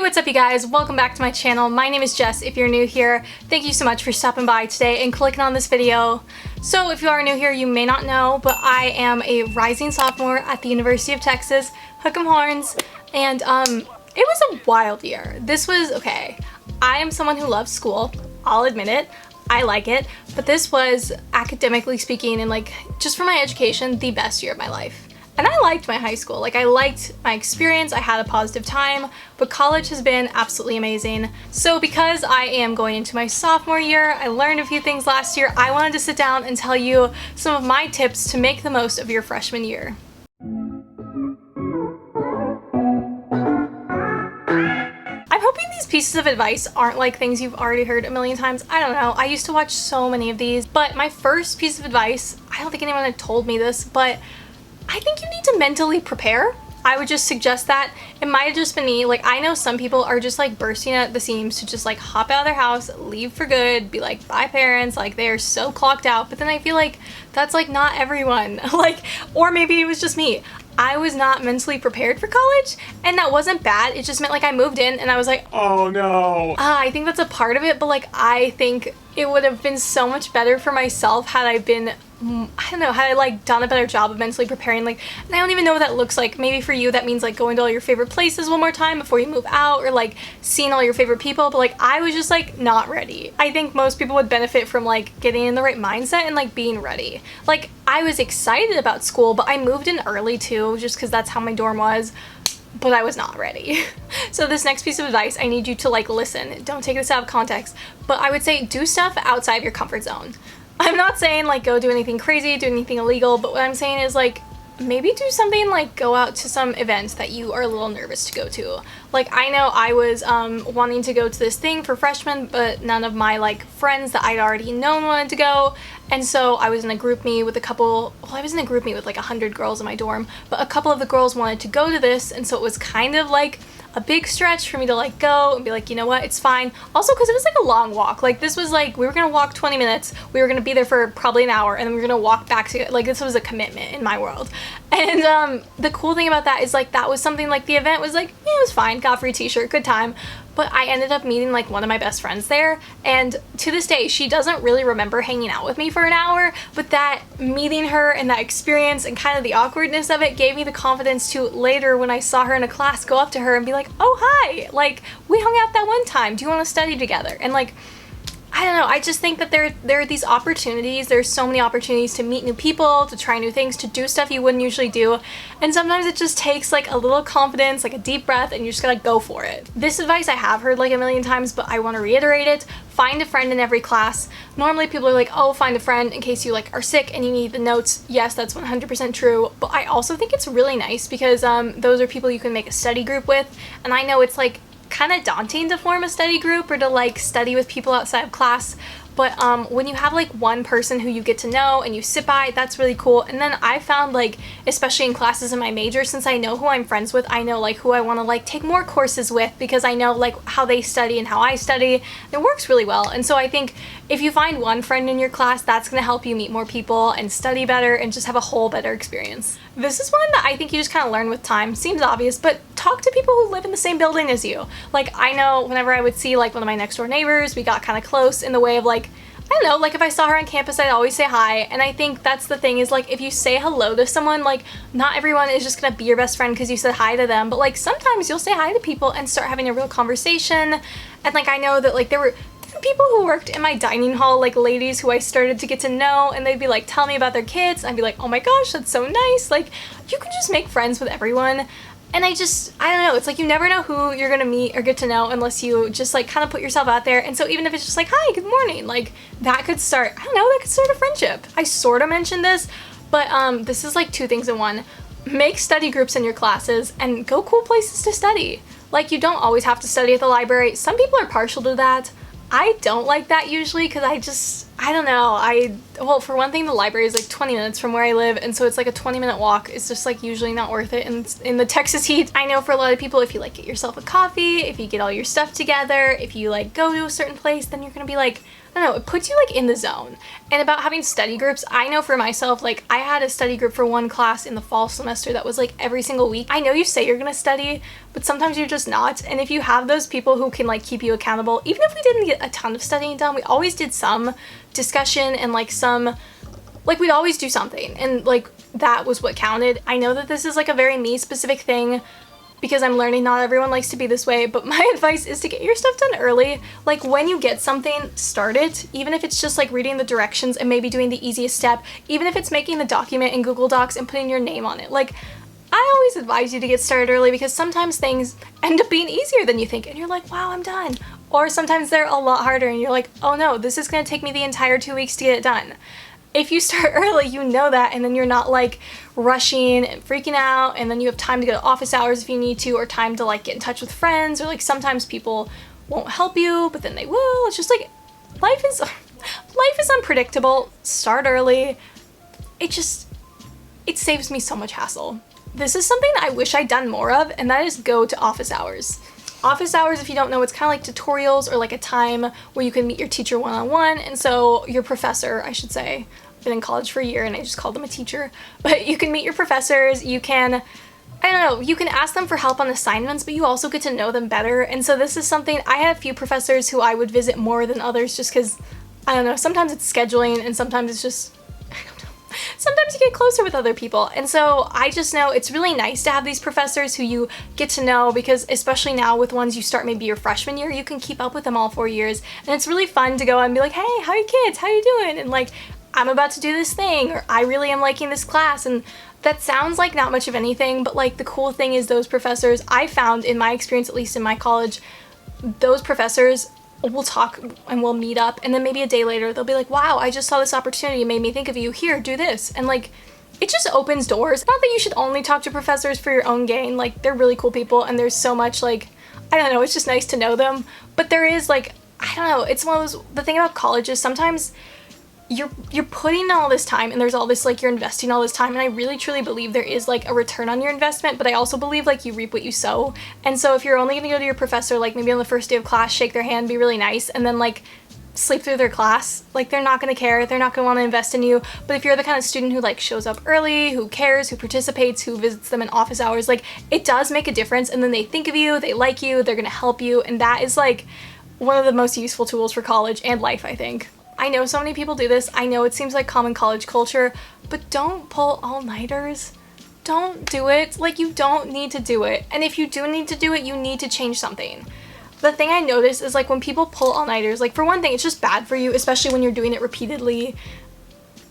what's up you guys? Welcome back to my channel. My name is Jess. If you're new here, thank you so much for stopping by today and clicking on this video. So if you are new here, you may not know, but I am a rising sophomore at the University of Texas, Hook 'em Horns, and it was a wild year. This was, okay, I am someone who loves school, I'll admit it. I like it, but this was, academically speaking and like just for my education, the best year of my life. And I liked my high school. Like, I liked my experience, I had a positive time, but college has been absolutely amazing. So because I am going into my sophomore year, I learned a few things last year, I wanted to sit down and tell you some of my tips to make the most of your freshman year. I'm hoping these pieces of advice aren't like things you've already heard a million times. I don't know, I used to watch so many of these, but my first piece of advice, I don't think anyone had told me this, but I think you need to mentally prepare. I would just suggest that. It might have just been me. Like, I know some people are just like bursting at the seams to just like hop out of their house, leave for good, be like, bye parents, like they are so clocked out. But then I feel like that's like not everyone. Like, or maybe it was just me. I was not mentally prepared for college, and that wasn't bad. It just meant like I moved in and I was like, oh no. I think that's a part of it, but like I think it would have been so much better for myself had I been, I don't know, had I like done a better job of mentally preparing. Like, and I don't even know what that looks like. Maybe for you that means like going to all your favorite places one more time before you move out, or like seeing all your favorite people, but like I was just like not ready. I think most people would benefit from like getting in the right mindset and like being ready. Like, I was excited about school, but I moved in early too, just because that's how my dorm was, but I was not ready. So this next piece of advice, I need you to like listen. Don't take this out of context, but I would say do stuff outside of your comfort zone. I'm not saying like go do anything crazy, do anything illegal, but what I'm saying is like maybe do something like go out to some event that you are a little nervous to go to. Like, I know I was wanting to go to this thing for freshmen, but none of my like friends that I'd already known wanted to go. And so I was in a group meet with a couple, well, I was in a group meet with like 100 girls in my dorm, but a couple of the girls wanted to go to this, and so it was kind of like a big stretch for me to like go and be like, you know what, it's fine. Also because it was like a long walk. Like, this was like, we were gonna walk 20 minutes, we were gonna be there for probably an hour, and then we were gonna walk back to, like, this was a commitment in my world. And the cool thing about that is like that was something like the event was like, yeah, it was fine, got a free t-shirt, good time. But I ended up meeting like one of my best friends there, and to this day she doesn't really remember hanging out with me for an hour, but that meeting her and that experience and kind of the awkwardness of it gave me the confidence to later, when I saw her in a class, go up to her and be like, oh hi, like we hung out that one time, do you want to study together? And like, I don't know, I just think that there are these opportunities, there's so many opportunities to meet new people, to try new things, to do stuff you wouldn't usually do, and sometimes it just takes like a little confidence, like a deep breath, and you just gotta go for it. This advice I have heard like a million times, but I want to reiterate it. Find a friend in every class. Normally people are like, oh, find a friend in case you like are sick and you need the notes. Yes, that's 100% true, but I also think it's really nice because those are people you can make a study group with, and I know it's like kind of daunting to form a study group or to like study with people outside of class, but when you have like one person who you get to know and you sit by, that's really cool. And then I found like, especially in classes in my major, since I know who I'm friends with, I know like who I want to like take more courses with, because I know like how they study and how I study. It works really well. And so I think if you find one friend in your class, that's going to help you meet more people and study better and just have a whole better experience. This is one that I think you just kind of learn with time. Seems obvious, but talk to people who live in the same building as you. Like, I know whenever I would see like one of my next door neighbors, we got kind of close in the way of like, I don't know, like if I saw her on campus, I'd always say hi. And I think that's the thing is like, if you say hello to someone, like not everyone is just gonna be your best friend because you said hi to them, but like sometimes you'll say hi to people and start having a real conversation. And like, I know that like there were people who worked in my dining hall, like ladies who I started to get to know, and they'd be like, tell me about their kids. And I'd be like, oh my gosh, that's so nice. Like, you can just make friends with everyone. And I don't know, it's like you never know who you're gonna meet or get to know unless you just like kind of put yourself out there. And so even if it's just like, hi, good morning, like that could start, I don't know, that could start a friendship. I sort of mentioned this, but this is like two things in one. Make study groups in your classes and go cool places to study. Like, you don't always have to study at the library. Some people are partial to that. I don't like that usually because I don't know, well, for one thing, the library is like 20 minutes from where I live, and so it's like a 20-minute walk. It's just like usually not worth it in the Texas heat. I know for a lot of people, if you like get yourself a coffee, if you get all your stuff together, if you like go to a certain place, then you're gonna be like, I don't know, it puts you like in the zone. And about having study groups, I know for myself, like I had a study group for one class in the fall semester that was like every single week. I know you say you're gonna study, but sometimes you're just not. And if you have those people who can like keep you accountable, even if we didn't get a ton of studying done, we always did some discussion and like we'd always do something. And like that was what counted. I know that this is like a very me specific thing, because I'm learning not everyone likes to be this way, but my advice is to get your stuff done early. Like when you get something, start it, even if it's just like reading the directions and maybe doing the easiest step, even if it's making the document in Google Docs and putting your name on it. Like I always advise you to get started early, because sometimes things end up being easier than you think and you're like, wow, I'm done. Or sometimes they're a lot harder and you're like, oh no, this is gonna take me the entire 2 weeks to get it done. If you start early, you know that, and then you're not like rushing and freaking out, and then you have time to go to office hours if you need to, or time to like get in touch with friends, or like sometimes people won't help you, but then they will. It's just like life is unpredictable. Start early. It saves me so much hassle. This is something I wish I'd done more of, and that is go to office hours. Office hours, if you don't know, it's kind of like tutorials, or like a time where you can meet your teacher one-on-one. And so your professor, I should say, I've been in college for a year and I just called them a teacher, but you can meet your professors. You can, I don't know, you can ask them for help on assignments, but you also get to know them better. And so this is something, I had a few professors who I would visit more than others, just because, I don't know, sometimes it's scheduling and sometimes it's just, sometimes you get closer with other people. And so I just know it's really nice to have these professors who you get to know, because especially now with ones you start maybe your freshman year, you can keep up with them all 4 years. And it's really fun to go and be like, hey, how are you kids? How are you doing? And like, I'm about to do this thing, or I really am liking this class. And that sounds like not much of anything, but like the cool thing is those professors, I found in my experience, at least in my college, those professors we'll talk and we'll meet up, and then maybe a day later they'll be like, wow, I just saw this opportunity, it made me think of you, here, do this. And like, it just opens doors. Not that you should only talk to professors for your own gain, like they're really cool people and there's so much like, I don't know, it's just nice to know them. But there is like, I don't know, it's one of those, the thing about college is sometimes you're putting in all this time, and there's all this like, you're investing all this time, and I really truly believe there is like a return on your investment, but I also believe like you reap what you sow. And so if you're only gonna go to your professor like maybe on the first day of class, shake their hand, be really nice, and then like sleep through their class, like they're not gonna care, they're not gonna want to invest in you. But if you're the kind of student who like shows up early, who cares, who participates, who visits them in office hours, like it does make a difference, and then they think of you, they like you, they're gonna help you, and that is like one of the most useful tools for college and life, I think. I know so many people do this. I know it seems like common college culture, but don't pull all-nighters. Don't do it. Like, you don't need to do it. And if you do need to do it, you need to change something. The thing I notice is like when people pull all-nighters, like for one thing, it's just bad for you, especially when you're doing it repeatedly.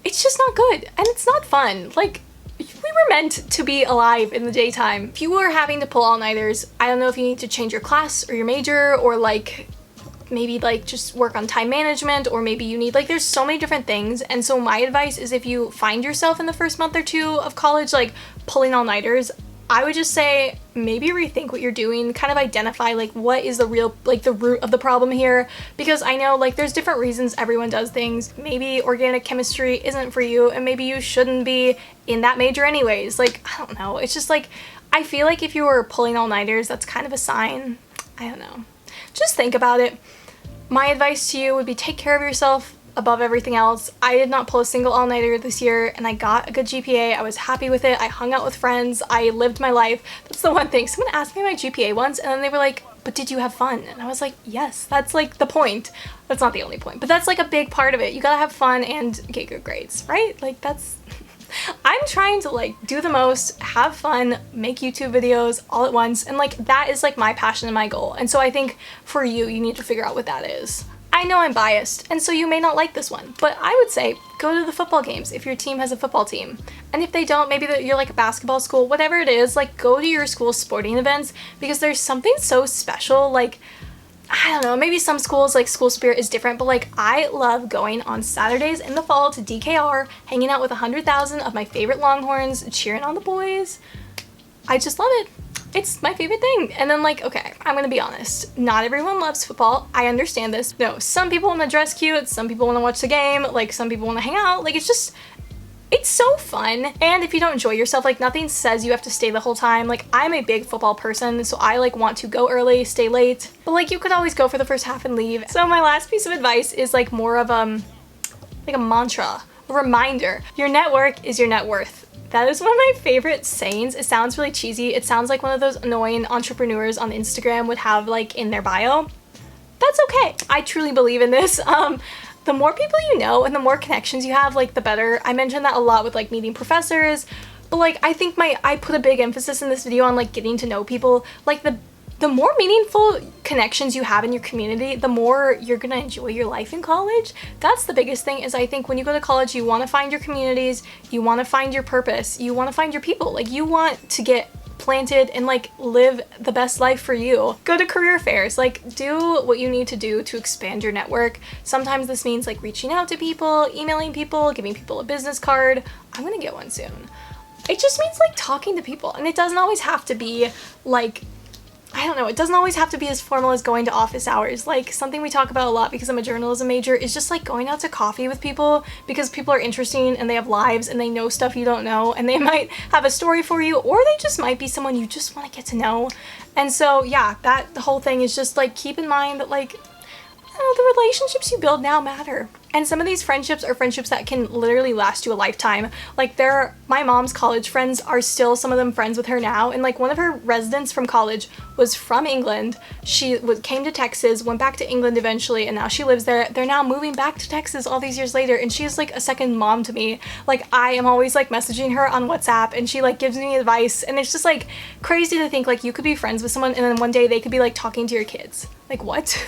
It's just not good, and it's not fun. Like, we were meant to be alive in the daytime. If you are having to pull all-nighters, I don't know if you need to change your class or your major, or like maybe like just work on time management, or maybe you need, like, there's so many different things. And so my advice is, if you find yourself in the first month or two of college like pulling all-nighters, I would just say maybe rethink what you're doing, kind of identify like what is the real, like the root of the problem here, because I know like there's different reasons everyone does things. Maybe organic chemistry isn't for you, and maybe you shouldn't be in that major anyways. Like, I don't know, it's just like, I feel like if you were pulling all-nighters, that's kind of a sign. I don't know. Just think about it. My advice to you would be take care of yourself above everything else. I did not pull a single all-nighter this year, and I got a good GPA. I was happy with it. I hung out with friends. I lived my life. That's the one thing. Someone asked me my GPA once, and then they were like, but did you have fun? And I was like, yes, that's like the point. That's not the only point, but that's like a big part of it. You gotta have fun and get good grades, right? Like, that's... I'm trying to like do the most, have fun, make YouTube videos all at once, and like that is like my passion and my goal. And so I think for you, you need to figure out what that is. I know I'm biased, and so you may not like this one, but I would say go to the football games if your team has a football team. And if they don't, maybe you're like a basketball school, whatever it is, like go to your school's sporting events, because there's something so special. Like, I don't know, maybe some schools, like school spirit is different, but like I love going on Saturdays in the fall to DKR, hanging out with 100,000 of my favorite Longhorns, cheering on the boys. I just love it. It's my favorite thing. And then like, okay, I'm gonna be honest, not everyone loves football. I understand this. No, some people want to dress cute, some people want to watch the game, like some people want to hang out. Like, it's just, It's so fun, and if you don't enjoy yourself, like nothing says you have to stay the whole time. Like I'm a big football person, so I like want to go early, stay late, but like you could always go for the first half and leave. So my last piece of advice is like more of like a mantra, a reminder. Your network is your net worth. That is one of my favorite sayings. It sounds really cheesy. It sounds like one of those annoying entrepreneurs on Instagram would have like in their bio. That's okay. I truly believe in this. The more people you know and the more connections you have, like the better. I mentioned that a lot with like meeting professors, but like I think I put a big emphasis in this video on like getting to know people. Like the more meaningful connections you have in your community, the more you're gonna enjoy your life in college. That's the biggest thing, is I think when you go to college, you wanna find your communities, you wanna find your purpose, you wanna find your people. Like you want to get planted and like live the best life for you. Go to career fairs, like do what you need to do to expand your network. Sometimes this means like reaching out to people, emailing people, giving people a business card. I'm gonna get one soon. It just means like talking to people, and it doesn't always have to be like, I don't know, it doesn't always have to be as formal as going to office hours. Like something we talk about a lot because I'm a journalism major is just like going out to coffee with people, because people are interesting and they have lives and they know stuff you don't know, and they might have a story for you, or they just might be someone you just want to get to know. And so yeah, the whole thing is just like keep in mind that like, I don't know, the relationships you build now matter. And some of these friendships are friendships that can literally last you a lifetime. Like my mom's college friends are still some of them friends with her now. And like one of her residents from college was from England. She came to Texas, went back to England eventually, and now she lives there. They're now moving back to Texas all these years later, and she's like a second mom to me. Like I am always like messaging her on WhatsApp, and she like gives me advice, and it's just like crazy to think like you could be friends with someone and then one day they could be like talking to your kids. Like what?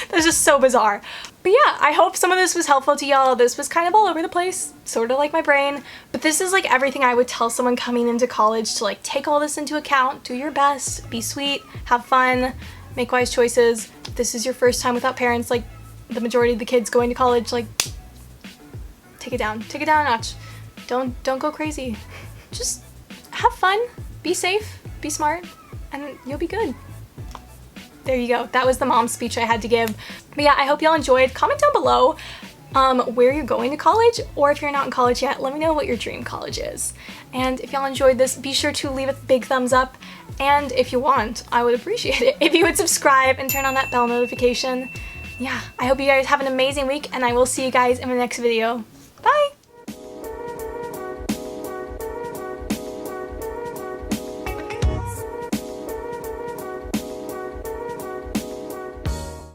That's just so bizarre. But yeah, I hope some of this was helpful to y'all. This was kind of all over the place, sort of like my brain, but this is like everything I would tell someone coming into college to like take all this into account, do your best, be sweet, have fun, make wise choices. If this is your first time without parents, like the majority of the kids going to college, like take it down a notch. Don't go crazy. Just have fun, be safe, be smart, and you'll be good. There you go. That was the mom speech I had to give. But yeah, I hope y'all enjoyed. Comment down below where you're going to college, or if you're not in college yet, let me know what your dream college is. And if y'all enjoyed this, be sure to leave a big thumbs up. And if you want, I would appreciate it if you would subscribe and turn on that bell notification. Yeah, I hope you guys have an amazing week, and I will see you guys in the next video.